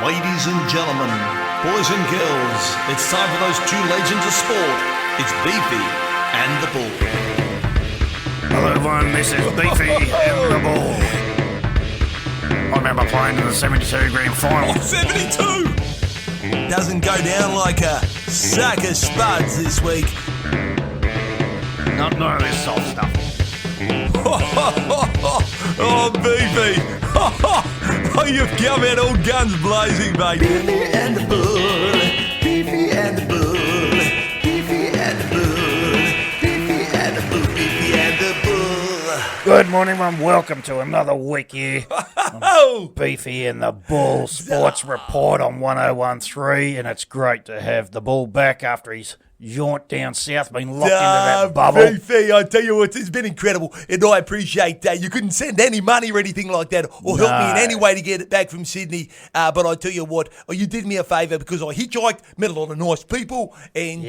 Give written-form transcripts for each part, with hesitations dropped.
Ladies and gentlemen, boys and girls, it's time for those two legends of sport. It's Beefy and the Bull. Hello everyone, this is Beefy and the Bull. I remember playing in the 72 grand final. 72! Doesn't go down like a sack of spuds this week. None of this soft stuff. Oh, Beefy! Oh, you've come out all guns blazing, mate. Beefy and the Bull. Beefy and the Bull. Beefy and the Bull. Beefy and the Bull. Beefy and the Bull. Good morning everyone, welcome to another week here. Oh! Beefy and the Bull Sports Report on 101.3, and it's great to have the Bull back after his jaunt down south, been locked into that bubble. Beefy, I tell you what, it's been incredible, and I appreciate that. You couldn't send any money or anything like that, or help me in any way to get it back from Sydney. But I tell you what, you did me a favour because I hitchhiked, met a lot of nice people, and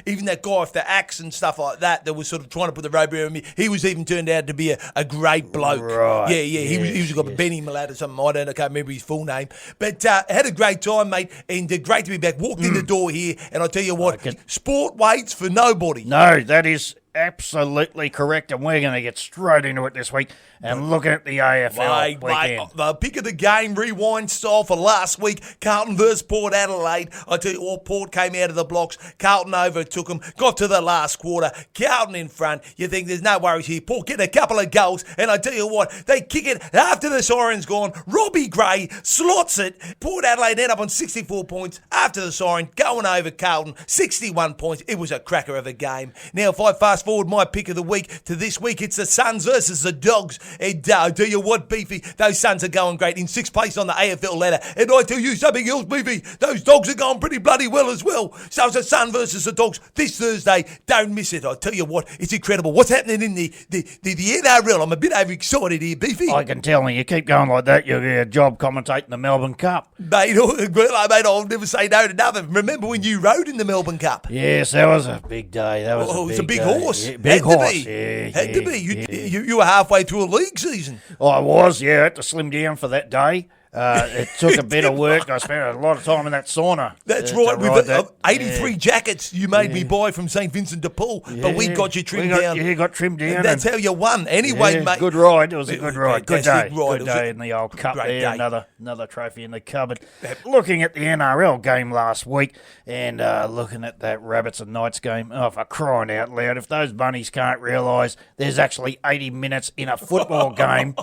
even that guy with the axe and stuff like that was sort of trying to put the rope around me. He was even turned out to be a great bloke. Right. Yeah. He was got Benny Malad or something. I can't remember his full name. But had a great time, mate, and great to be back. Walked in the door here, and I tell you what, sport waits for nobody. No, that is absolutely correct, and we're going to get straight into it this week and looking at the AFL weekend. The pick of the game, rewind style for last week, Carlton versus Port Adelaide. I tell you what, Port came out of the blocks, Carlton overtook them, got to the last quarter, Carlton in front. You think there's no worries here. Port get a couple of goals, and I tell you what, they kick it after the siren's gone. Robbie Gray slots it. Port Adelaide end up on 64 points after the siren, going over Carlton, 61 points. It was a cracker of a game. Now, if I fast forward my pick of the week to this week, it's the Suns versus the Dogs. And I tell you what, Beefy, those Suns are going great in sixth place on the AFL ladder. And I tell you something else, Beefy, those Dogs are going pretty bloody well as well. So it's the Sun versus the Dogs this Thursday. Don't miss it. I tell you what, it's incredible. What's happening in the NRL? I'm a bit overexcited here, Beefy. I can tell you keep going like that, you'll get a job commentating the Melbourne Cup. Mate, I'll never say no to nothing. Remember when you rode in the Melbourne Cup? Yes, that was a big day. That was it was a big day. horse. Yeah, big horse. Had to be. You were halfway through a league season. I was, I had to slim down for that day. It took a bit of work. I spent a lot of time in that sauna. That's right. With 83 jackets you made me buy from St. Vincent de Paul, but we got you trimmed down. Yeah, got trimmed down. And that's how you won. Anyway, mate. Good ride. It was a good ride. Good day. Ride. Good day in the old cup there. Day. Another trophy in the cupboard. Looking at the NRL game last week and looking at that Rabbits and Knights game, oh, for crying out loud, if those bunnies can't realise there's actually 80 minutes in a football game,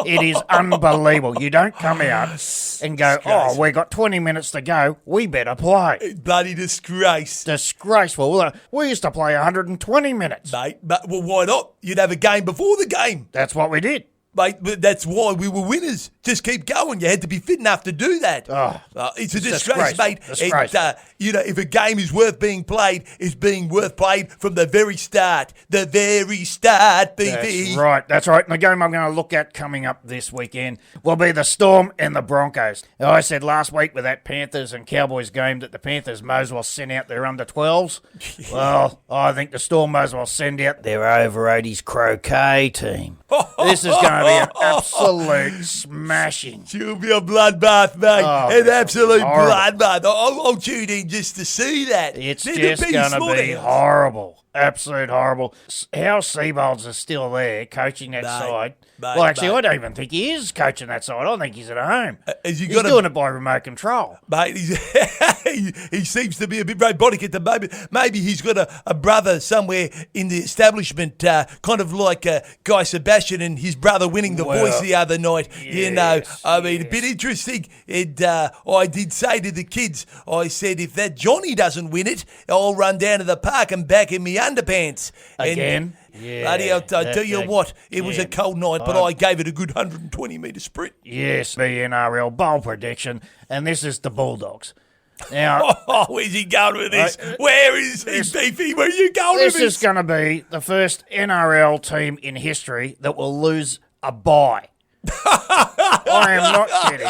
it is unbelievable. You don't come out and go, oh, we got 20 minutes to go, we better play. Bloody disgrace. Disgraceful. We used to play 120 minutes. Mate, well, why not? You'd have a game before the game. That's what we did. Mate, but that's why we were winners. Just keep going. You had to be fit enough to do that. It's a disgrace, mate. If a game is worth being played, it's being worth played from the very start. The very start, Beefy. That's right. And the game I'm going to look at coming up this weekend will be the Storm and the Broncos. Now, I said last week with that Panthers and Cowboys game that the Panthers may as well send out their under-12s. Well, I think the Storm may as well send out their over-80s croquet team. This is going to be an absolute smashing. She'll be a bloodbath, mate. An absolute horrible. Bloodbath. I'll tune in just to see that. It's just going to be horrible. Absolute horrible. How Seabolds is still there coaching that side. I don't even think he is coaching that side. I think he's at home. He's doing it by remote control. Mate, he seems to be a bit robotic at the moment. Maybe he's got a brother somewhere in the establishment, kind of like Guy Sebastian and his brother winning the Voice the other night. Yes, a bit interesting. And I did say to the kids, I said, if that Johnny doesn't win it, I'll run down to the park and back in my underpants. Again? Buddy, I'll tell you what, it was a cold night, but I gave it a good 120-metre sprint. Yes, the NRL bowl prediction, and this is the Bulldogs. Now, where's he going with this? Where is he, Beefy? Where are you going with this? This is going to be the first NRL team in history that will lose a bye. I am not kidding.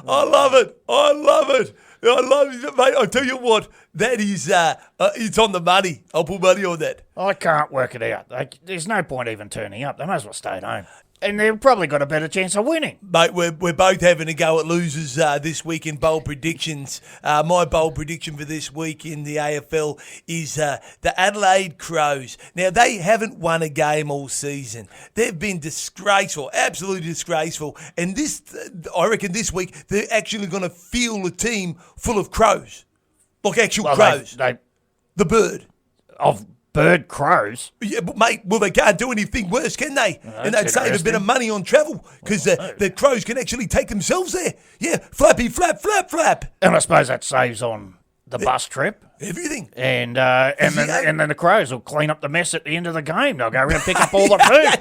I love it, mate. I tell you what, that is It's on the money. I'll put money on that. I can't work it out. There's no point even turning up. They might as well stay at home. And they've probably got a better chance of winning. Mate, we're both having a go at losers this week in bold predictions. My bold prediction for this week in the AFL is the Adelaide Crows. Now, they haven't won a game all season. They've been disgraceful, absolutely disgraceful. And I reckon this week they're actually going to field a team full of crows. Like actual crows. The bird. Of bird crows? Yeah, but mate, they can't do anything worse, can they? And they'd save a bit of money on travel because the crows can actually take themselves there. Yeah, flappy, flap, flap, flap. And I suppose that saves on the bus trip. Everything. And then the crows will clean up the mess at the end of the game. They'll go around and pick up all the food.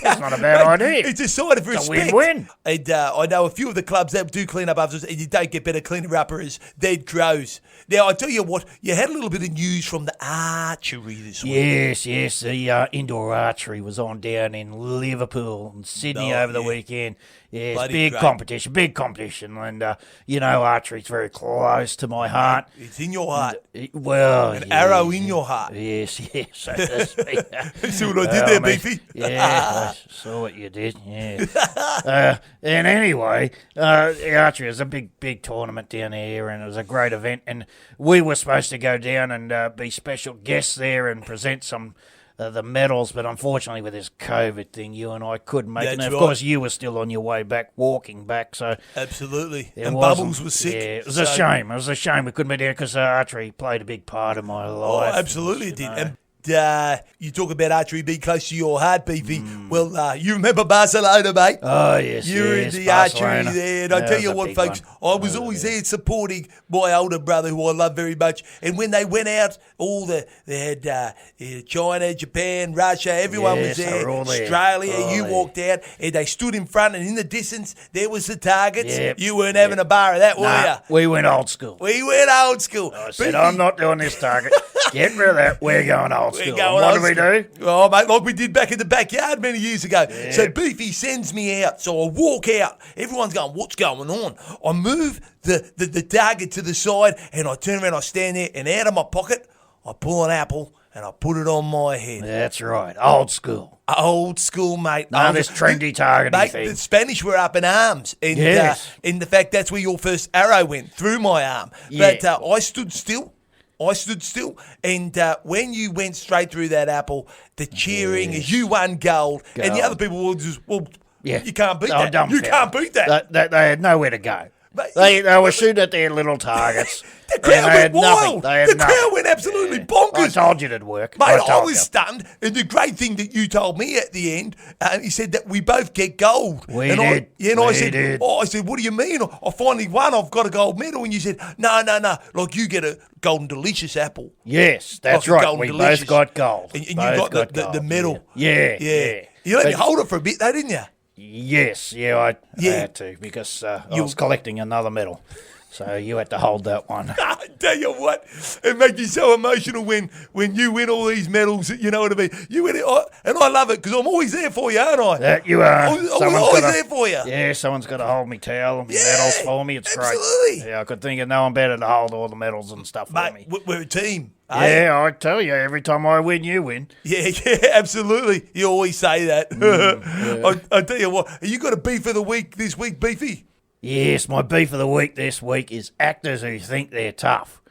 That's not a bad idea. It's a sign of respect. It's a win-win. And I know a few of the clubs that do clean up after, and you don't get better cleaner-uppers than crows. Now, I tell you what, you had a little bit of news from the archery this week. Yes. The indoor archery was on down in Liverpool and Sydney over the weekend. Yes, Bloody big competition. And, archery's very close to my heart. It's in your heart. An arrow in your heart. Yes. So to speak. See what I did there, Beefy? Yeah, I saw what you did, yeah. And anyway, the archery was a big tournament down here, and it was a great event. And we were supposed to go down and be special guests there and present some the medals, but unfortunately with this COVID thing, you and I couldn't make it. And of course, you were still on your way back, walking back. So absolutely, and Bubbles was sick. Yeah, it was a shame. It was a shame we couldn't be there because archery played a big part of my life. Oh, absolutely, it did. And you talk about archery being close to your heart, Beefy. Well, you remember Barcelona, mate? Oh, yes, you were in the Barcelona. archery there. And I tell you what, folks, I was always there supporting my older brother, who I love very much. And when they went out, they had China, Japan, Russia, everyone was there. Australia, you walked out, and they stood in front, and in the distance, there was the targets. Yep. You weren't having a bar of that, were you? We went old school. I said, I'm not doing this target. Get rid of that. We're going old school. What do we do? Oh, mate, like we did back in the backyard many years ago. Yeah. So Beefy sends me out. So I walk out. Everyone's going, what's going on? I move the target to the side, and I turn around, I stand there, and out of my pocket, I pull an apple, and I put it on my head. That's right. Old school. Old school, mate. No, this trendy targeting thing. The Spanish were up in arms. And in the fact that's where your first arrow went, through my arm. Yeah. But I stood still. And when you went straight through that apple, the cheering as you won gold, and the other people were just, you can't beat that. You can't beat that. They had nowhere to go. They were shooting at their little targets. The crowd went wild. The crowd went absolutely bonkers. I told you it'd work. Mate, I was stunned. And the great thing that you told me at the end, he said that we both get gold. We did. I said, what do you mean? I finally won. I've got a gold medal. And you said, no. Like you get a golden delicious apple. Yes, that's like right. We both got gold. And you got the medal. Yeah. You let me hold it for a bit though, didn't you? Yes, I had to because I was collecting another medal. So you had to hold that one. I tell you what, it makes you so emotional when you win all these medals, you know what I mean? You win it, and I love it because I'm always there for you, aren't I? That you are. I'm always there for you. Yeah, someone's got to hold me towel and medals for me. It's absolutely. Great. Yeah, I could think of no one better to hold all the medals and stuff for me. We're a team. Yeah, I tell you, every time I win, you win. Yeah, absolutely. You always say that. I tell you what, you got a beef of the week this week, Beefy? Yes, my beef of the week this week is actors who think they're tough.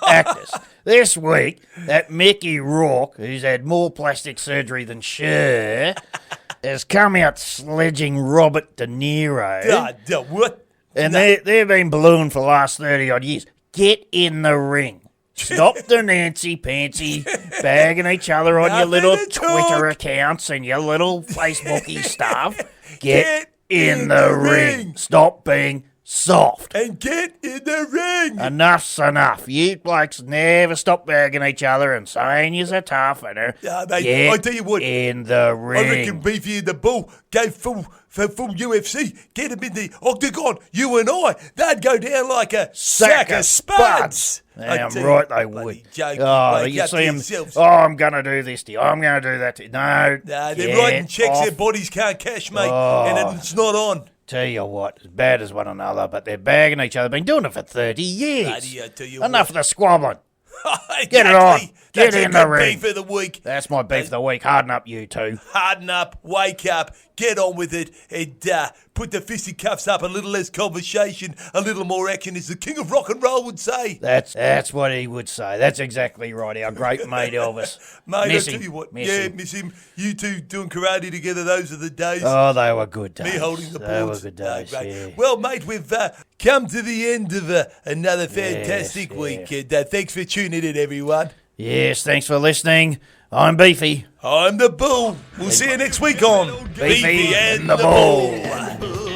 Actors. This week, that Mickey Rourke, who's had more plastic surgery than Cher, has come out sledging Robert De Niro. What? And they've been ballooned for the last 30-odd years. Get in the ring. Stop the Nancy-pantsy bagging each other on your little Twitter accounts and your little Facebooky stuff. Get in the ring. Stop being soft. And get in the ring. Enough's enough. You blokes never stop bagging each other and saying you're tough. And I tell you what, in the ring. I reckon Beefy the Bull go full UFC. Get him in the octagon. You and I, they'd go down like a sack of spuds. Damn right they would. You see them, I'm going to do this to you. I'm going to do that to you. No, they're writing checks their bodies can't cash, mate, and it's not on. Tell you what, as bad as one another, but they're bagging each other. Been doing it for 30 years. I tell you Enough of the squabbling. Get it on. Get That's in a the good ring. beef of the week. That's my beef of the week. Harden up, you two. Harden up, wake up, get on with it, and put the fisticuffs up. A little less conversation, a little more action, as the king of rock and roll would say. That's what he would say. That's exactly right. Our great mate Elvis. Mate, Miss I tell him. you what, Miss him. miss him. You two doing karate together, those are the days. Oh, they were good days. Me holding the They were boards. good days, Great. yeah. Well, mate, we've come to the end of another fantastic Yes, week. And thanks for tuning in, everyone. Yes, thanks for listening. I'm Beefy. I'm the Bull. We'll see you next week on Beefy and the Bull.